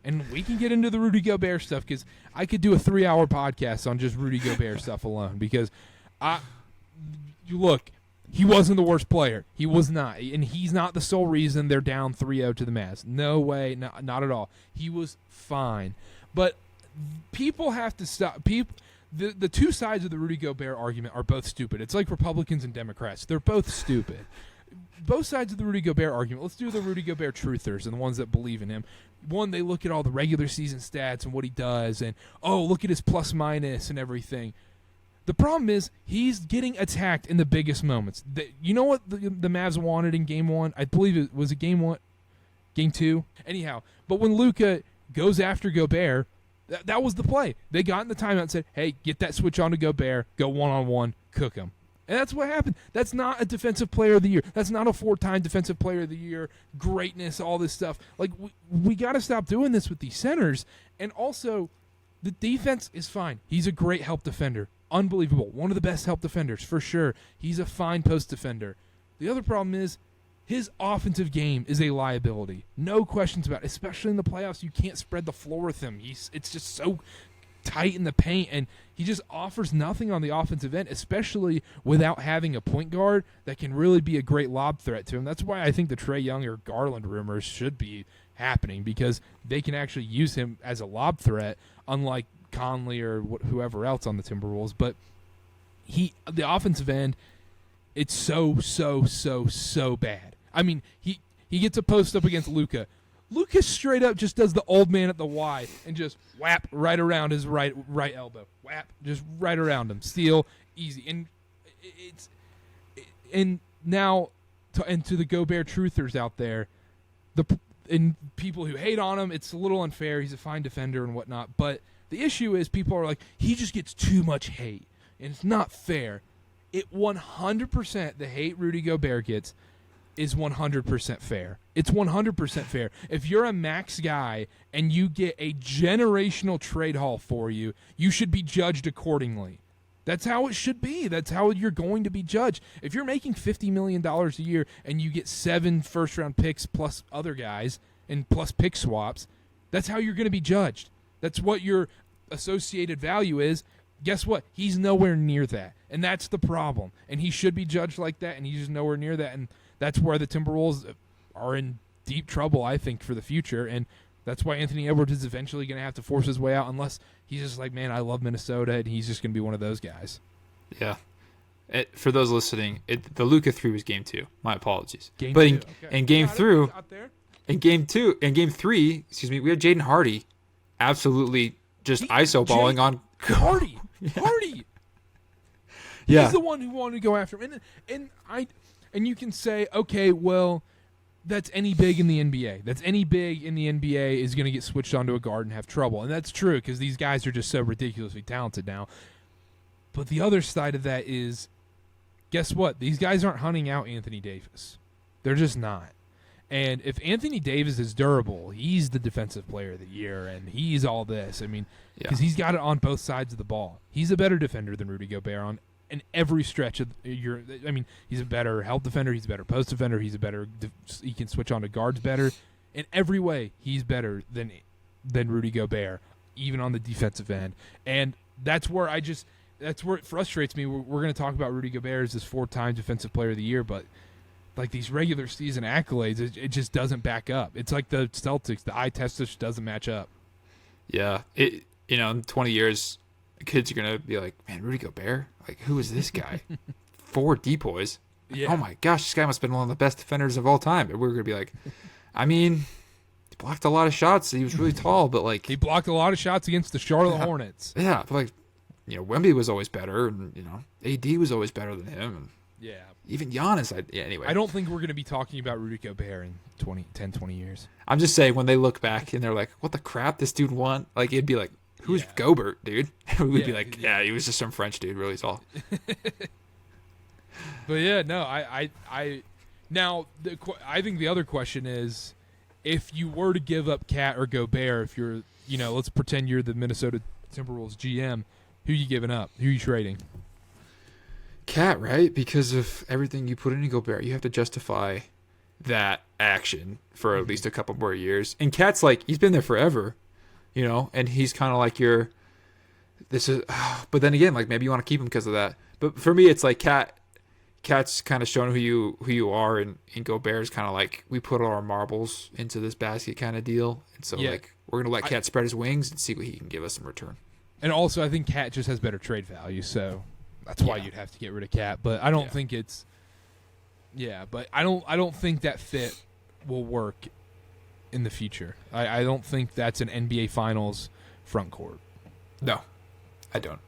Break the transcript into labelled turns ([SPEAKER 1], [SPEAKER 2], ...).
[SPEAKER 1] And we can get into the Rudy Gobert stuff because I could do a 3-hour podcast on just Rudy Gobert stuff alone because look, he wasn't the worst player. He was not. And he's not the sole reason they're down 3-0 to the Mavs. No way. Not at all. He was fine. But people have to stop. The two sides of the Rudy Gobert argument are both stupid. It's like Republicans and Democrats. They're both stupid. Both sides of the Rudy Gobert argument. Let's do the Rudy Gobert truthers and the ones that believe in him. One, they look at all the regular season stats and what he does and, oh, look at his plus minus and everything. The problem is he's getting attacked in the biggest moments. You know what the Mavs wanted in Game 1? I believe it was Game 1, Game 2? Anyhow, but when Luka goes after Gobert, that was the play. They got in the timeout and said, hey, get that switch on to Gobert, go one-on-one, cook him. And that's what happened. That's not a defensive player of the year. That's not a 4-time defensive player of the year, greatness, all this stuff. Like, we got to stop doing this with these centers. And also, the defense is fine. He's a great help defender. Unbelievable. One of the best help defenders, for sure. He's a fine post defender. The other problem is his offensive game is a liability. No questions about it. Especially in the playoffs, you can't spread the floor with him. It's just so tight in the paint, and he just offers nothing on the offensive end, especially without having a point guard that can really be a great lob threat to him. That's why I think the Trae Young or Garland rumors should be happening, because they can actually use him as a lob threat, unlike Conley or whoever else on the Timberwolves. But the offensive end, it's so bad. I mean, he gets a post up against Luka. Luka straight up just does the old man at the Y and just whap right around his right elbow. Whap, just right around him. Steal, easy. And now to the Gobert truthers out there, and people who hate on him, it's a little unfair. He's a fine defender and whatnot. But the issue is people are like, he just gets too much hate, and it's not fair. It 100% the hate Rudy Gobert gets is 100% fair. It's 100% fair. If you're a max guy and you get a generational trade haul for you, you should be judged accordingly. That's how it should be. That's how you're going to be judged. If you're making $50 million a year and you get 7 first-round picks plus other guys and plus pick swaps, that's how you're going to be judged. That's what your associated value is. Guess what? He's nowhere near that, and that's the problem. And he should be judged like that, and he's just nowhere near that, and that's where the Timberwolves are in deep trouble, I think, for the future. And that's why Anthony Edwards is eventually going to have to force his way out, unless he's just like, man, I love Minnesota, and he's just going to be one of those guys.
[SPEAKER 2] Yeah. For those listening, the Luka 3 was Game 2. My apologies.
[SPEAKER 1] In
[SPEAKER 2] Game 3, we had Jaden Hardy absolutely just iso balling on
[SPEAKER 1] Hardy.
[SPEAKER 2] Yeah.
[SPEAKER 1] He's the one who wanted to go after him. And you can say, okay, well, that's any big in the NBA. That's any big in the NBA is going to get switched onto a guard and have trouble. And that's true because these guys are just so ridiculously talented now. But the other side of that is, guess what? These guys aren't hunting out Anthony Davis. They're just not. And if Anthony Davis is durable, he's the defensive player of the year, and he's all this. I mean, because he's got it on both sides of the ball. He's a better defender than Rudy Gobert in every stretch of your. I mean, he's a better help defender. He's a better post defender. He can switch on to guards better. In every way, he's better than Rudy Gobert, even on the defensive end. And that's where it frustrates me. We're going to talk about Rudy Gobert as this 4-time defensive player of the year, but like these regular season accolades, it just doesn't back up. It's like the Celtics. The eye test just doesn't match up.
[SPEAKER 2] Yeah. In 20 years, kids are going to be like, man, Rudy Gobert? Like, who is this guy? 4 depoys.
[SPEAKER 1] Yeah.
[SPEAKER 2] Oh, my gosh, this guy must have been one of the best defenders of all time. And we're going to be like, I mean, he blocked a lot of shots. He was really tall, but like.
[SPEAKER 1] He blocked a lot of shots against the Charlotte Hornets.
[SPEAKER 2] Yeah. But like, Wemby was always better. And, AD was always better than him. And
[SPEAKER 1] yeah.
[SPEAKER 2] Even Giannis. Anyway.
[SPEAKER 1] I don't think we're going to be talking about Rudy Gobert in 10, 20 years.
[SPEAKER 2] I'm just saying, when they look back and they're like, what the crap this dude won? Like, it'd be like, who's Gobert, dude? We'd be like, yeah, he was just some French dude, really tall.
[SPEAKER 1] But yeah, no, I think the other question is, if you were to give up Cat or Gobert, if you're, let's pretend you're the Minnesota Timberwolves GM, who are you giving up? Who are you trading?
[SPEAKER 2] Cat, right? Because of everything you put into Gobert, you have to justify that action for at least a couple more years. And Cat's like, he's been there forever, you know, and he's kind of like but then again, like maybe you want to keep him because of that. But for me, it's like Cat's kind of showing who you are, and Gobert's kind of like, we put all our marbles into this basket kind of deal. And so like, we're going to let Cat spread his wings and see what he can give us in return. And
[SPEAKER 1] also, I think Cat just has better trade value, so that's why you'd have to get rid of Cat. But I don't think it's but I don't think that fit will work in the future. I don't think that's an NBA Finals front court.
[SPEAKER 2] No, I don't.